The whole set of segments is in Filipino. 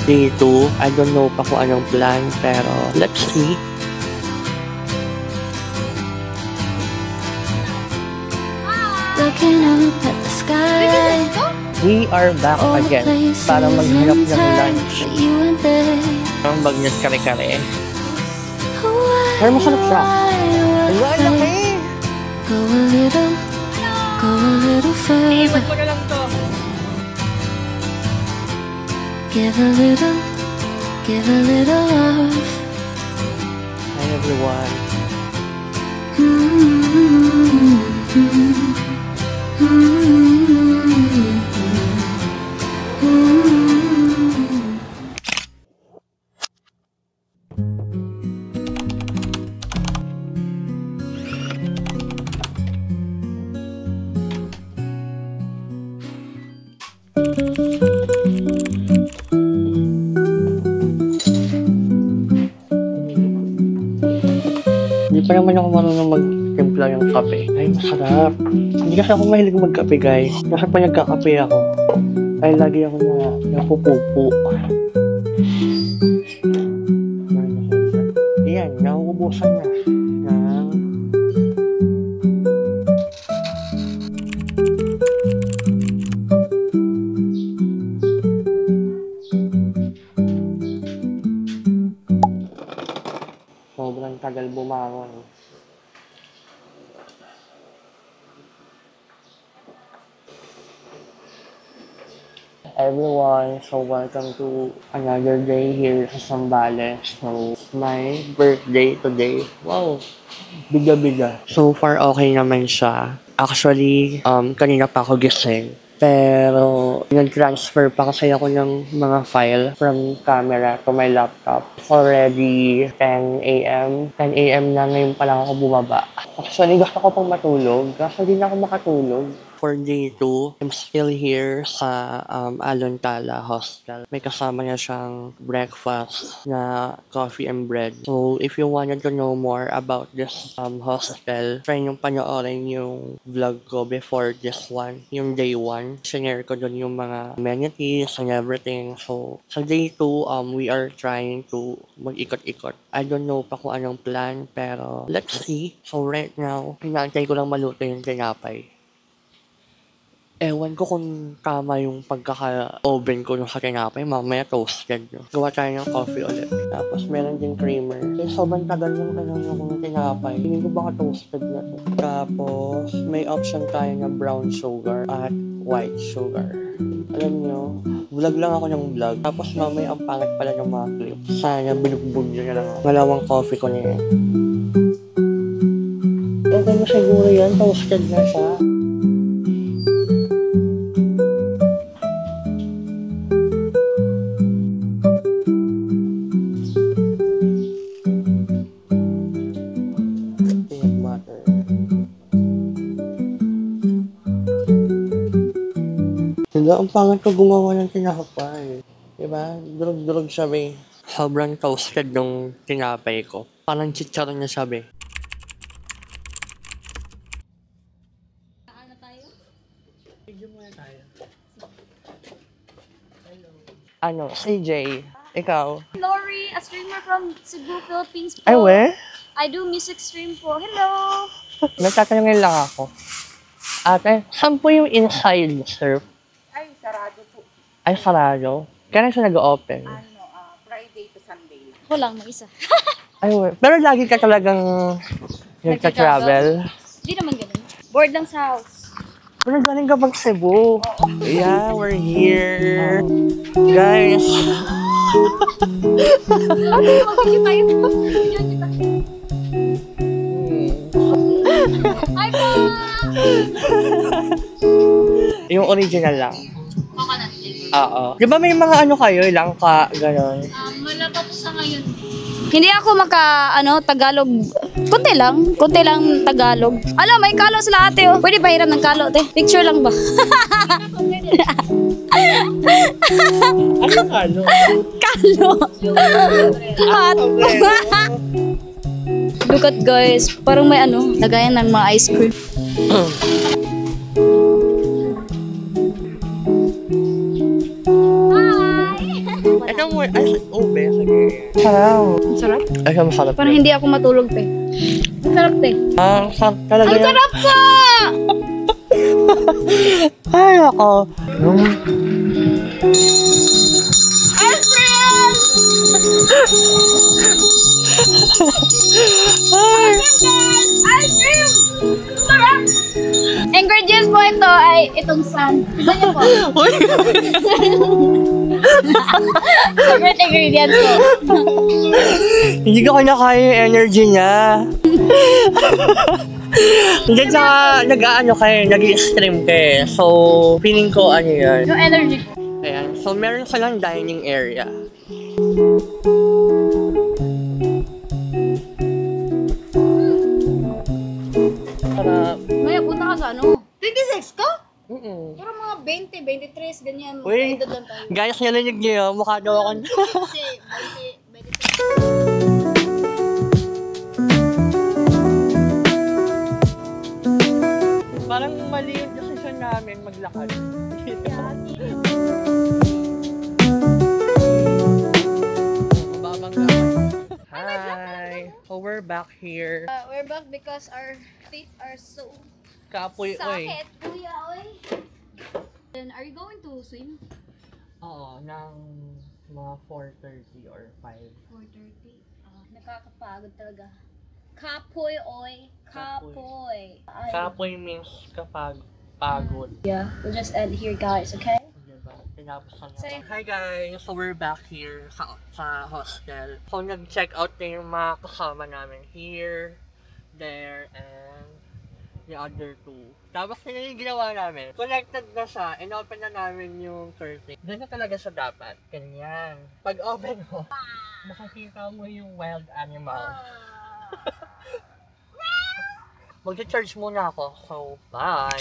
Day 2, I don't know pa kung anong plan, pero let's see. Looking up at the sky. We are back again para maghanap ng lunch. Ang bagnet kare-kare. Pero masarap siya. Ang laki! Go a little further. Iwan ko na lang to. Give a little love. Hi everyone. Hindi pa naman ako marunong mag-timpla yung kape. Ay, masarap. Hindi kasi ako mahilig magkape, guys. Kasi pa nagkakape ako, ay lagi ako napupupo. Ayan, nauubusan na. Sobrang tagal bumangon. Everyone, so welcome to another day here sa Zambales. So, it's my birthday today. Wow! Biga-biga. So far, okay naman siya. Actually, kanina pa ako gising. Pero, nag-transfer pa kasi ako ng mga file from camera to my laptop. It's already 10 a.m. 10 a.m. na ngayon pa lang ako bumaba. Actually, gusto ko pang matulog. Kaso di na ako makatulog. For day 2, I'm still here sa Alontala Hostel. May kasama niya siyang breakfast na coffee and bread. So, if you wanted to know more about this hostel, try nyo panoorin yung vlog ko before this one, yung day 1. Sinare ko dun yung mga amenities and everything. So, sa day 2, we are trying to mag-ikot-ikot. I don't know pa kung anong plan, pero let's see. So, right now, hinantay ko lang maluto yung tinapay. Ewan ko kung tama yung pagkaka-oven ko sa tinapay. Mamaya toasted. No? Gawa tayo ng coffee ulit. Tapos meron din creamer. Kaya sobrang tagal yung tinapay. Hindi ko baka toasted na to. Tapos may option tayo ng brown sugar at white sugar. Alam nyo, vlog lang ako ng vlog. Tapos mamaya ang pangit pala ng mga clip. Sana binugbog nyo na lang ako. Ngalawang coffee ko na yan. Okay mo siguro yan. Toasted na siya. Ang pangat ko gumawa ng tinapay. Diba? Durog-durog siya, be. Sobrang toasted yung tinapay ko. Parang chicharon niya siya, be. Ano tayo? Video muna tayo. Hello. Ano, CJ, ikaw? Lori, a streamer from Cebu, Philippines po. Ay, we? I do music stream po. Hello! Nagtatanungin lang ako. Ate, saan po yung inside surf? Ay, sarado po. Ay, sarado? Kailan siya nag-open? Friday to Sunday. Ako lang, mag-isa. Ay, we. Pero lagi ka talagang nagka-travel? Hindi naman ganun. Bored lang sa house. Pero galing ka pag Cebu. Yeah, we're here. Guys. Mag-video tayo. Video kita. Hi po! Yung original lang. Coconut flavor. Oo. Di ba may mga ano kayo, langka, gano'n? Wala pa po sa ngayon. Hindi ako Tagalog. Kunti lang Tagalog. Alam, may kalo sila ate oh. Pwede pa hiram ng kalo, te. Picture lang ba? Ano kalo? Kalo. Hot. Look at guys, parang may lagayan ng mga ice cream. Hi! mo, ay, ube, sige. Sarap. Ang sarap. Ay, masarap. Parang hindi ako matulog, te. Ang sarap, te. Sarap talaga. Ang sarap po! Ay, ako. Ice cream! Ice cream! Sarap! Ingredients po ito ay itong sand. Tignan niyo po. Secret ingredients po. Hindi ko kinakaya yung energy niya. Hindi saka nag-ano kayo, nag-stream kayo. So, feeling ko ano yan. Yung energy ko. Ayan. So, meron silang dining area. Sarap. Maya, punta ka sa ano? 26 ka? Mm-mm. Pero mga 20, 23, ganyan. Uy, Edad lang tayo. guys, narinig niyo, mukha daw ako. Kasi, 20, 23. Parang mali yung decision namin maglakad. Mababang Hi! So we're back here. We're back because our feet are so Kapoy, oy. sakit. Kuya, oy. Then, are you going to swim? Oo, ng mga 4:30 or 5. 4:30. Nakakapagod talaga. Kapoy, oy. Kapoy. Kapoy means kapag pagod. Yeah, we'll just end here, guys, okay? Diba? Tinapos na Say- naman. Hi guys! So we're back here sa hostel. So nag-check out na yung mga kasama namin here, there, and the other two. Tapos na yung ginawa namin. Connected na siya, in-open na namin yung curtain. Ganyan talaga siya dapat. Ganyan. Pag open mo, makikita mo yung wild animal. Mag-charge muna ako. So, bye!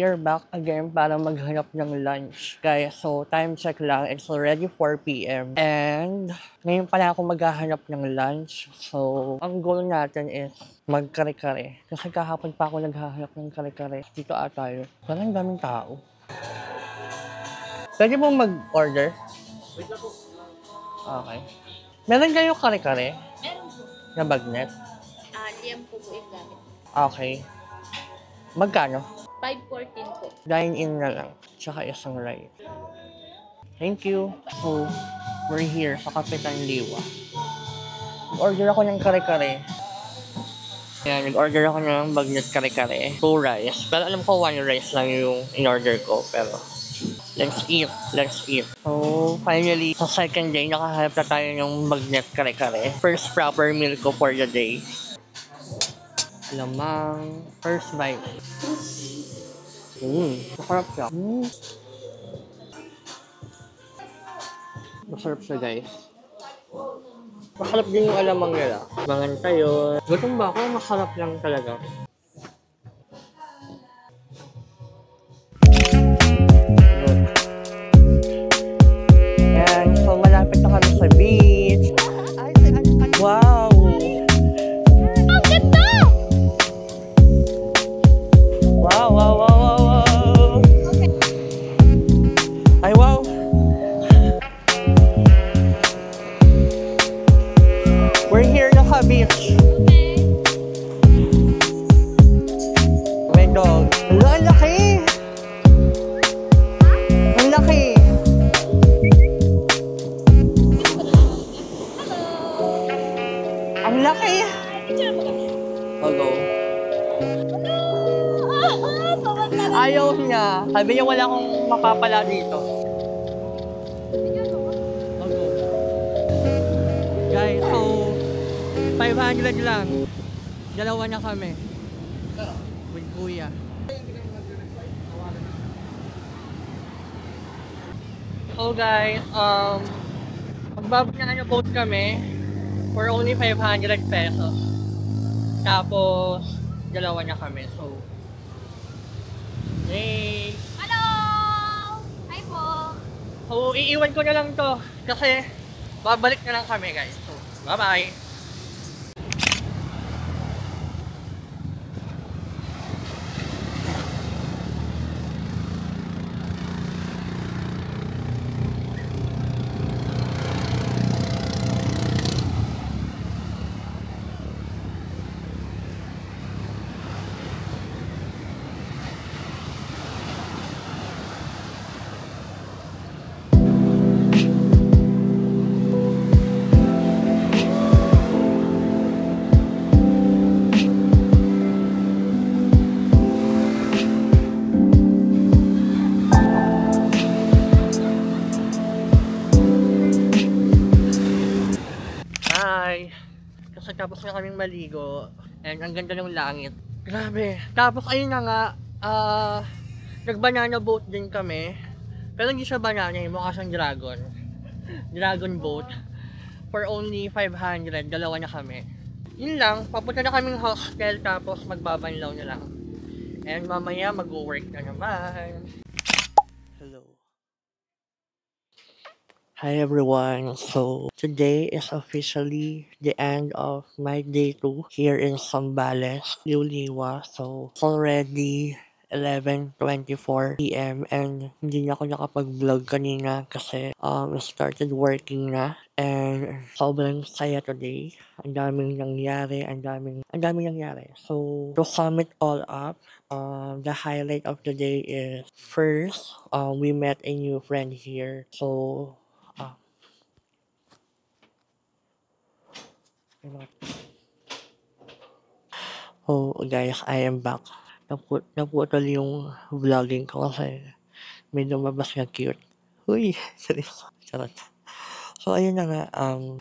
We're back again para maghanap ng lunch. Guys, so time check lang. It's already 4 p.m. And ngayon pala ako maghahanap ng lunch. So, ang goal natin is magkare-kare. Kasi kahapon pa ako naghahanap ng kare-kare. Dito ata yun. Parang daming tao. Pwede mong mag-order? Okay. Meron kayo kare-kare? Meron po. Na bagnet? Liam po po yung gamit. Okay. Magkano? 514 po. Dine-in na lang. Tsaka isang rice. Thank you. So, we're here sa Kapitan Liwa. Nag-order ako ng kare-kare. Ayan, nag-order ako ng bagnet kare-kare. 2 rice. Pero alam ko 1 rice lang yung in-order ko. Pero, let's eat. Let's eat. So, finally, sa second day, nakahanap na tayo ng bagnet kare-kare. First proper meal ko for the day. Lamang. First bite. Masarap siya. Masarap siya, guys. Masarap din yung alamang nila. Mangan tayo. Gutom ba ako? Masarap lang talaga. Ayan, so malapit na kami sa beach. Wow! Ang ganda! Wow, wow, wow, wow, wow! Ay, wow! We're here na sa beach. Ayaw niya. Sabi niya wala akong mapapala dito. Okay. Guys, so 500 lang. Dalawa na kami. With kuya. So guys, magbabagyan na boat kami for only 500 pesos. Tapos, dalawa na kami. So, hey! Hello! Hi po! So, iiwan ko na lang to kasi babalik na lang kami guys. So, bye-bye! Hi! Kasi tapos na kaming maligo and ang ganda ng langit. Grabe! Tapos ayun na nga, nag-banana boat din kami. Pero hindi siya banana, mukha siyang dragon. Dragon boat. For only 500, dalawa na kami. Yun lang, papunta na kaming hostel tapos magbabanlaw na lang. And mamaya mag-work na naman. Hello. Hi everyone, so today is officially the end of my day 2 here in Zambales, Liuliwa. So it's already 11:24 p.m. and hindi na ako nakapag-vlog kanina kasi I started working na and sobrang saya today. Ang daming nangyari, ang daming nangyari. So to sum it all up, the highlight of the day is first, we met a new friend here. So oh guys, I am back. Naputol yung vlogging ko kasi may lumabas na cute. Uy, seryoso. Charot. So ayun na nga,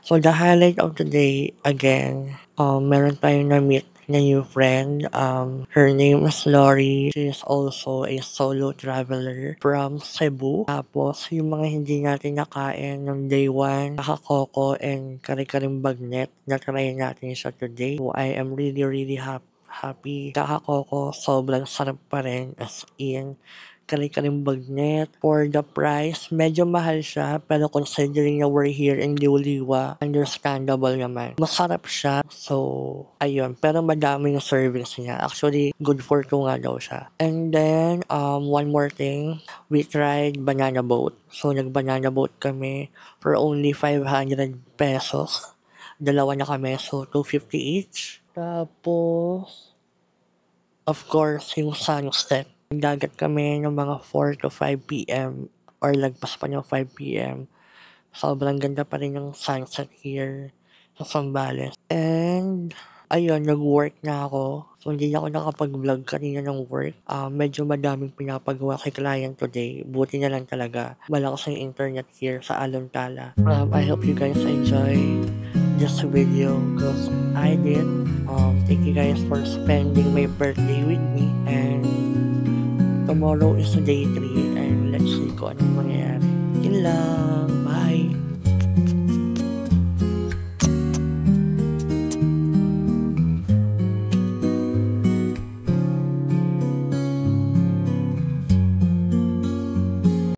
so the highlight of the day, again, meron tayong na-meet na new friend. Her name is Lori. She is also a solo traveler from Cebu. Tapos, yung mga hindi natin nakain ng day 1, kakakoko and kare-karing bagnet, na-try natin siya today. So, I am really happy. Kakakoko, sobrang sarap pa rin. As in, kare-karing bagnet. For the price, medyo mahal siya. Pero considering na we're here in Liuliwa, understandable naman. Masarap siya. So, ayun. Pero madami yung service niya. Actually, good for 2 nga daw siya. And then, one more thing. We tried banana boat. So, nag-banana boat kami for only 500 pesos. Dalawa na kami. So, 250 each. Tapos, of course, yung sunset. Nagdagat kami ng mga 4 to 5 p.m. or lagpas pa ng 5 p.m. Sobrang ganda pa rin yung sunset here sa Zambales. And, ayun, nag-work na ako. So, hindi na ako nakapag-vlog kanina ng work. Medyo madaming pinapagawa kay client today. Buti na lang talaga. Malakas ang internet here sa Alontala. I hope you guys enjoy this video because I did. Thank you guys for spending my birthday with me. And tomorrow is day 3 and let's see kung anong mangyayari. Yun lang.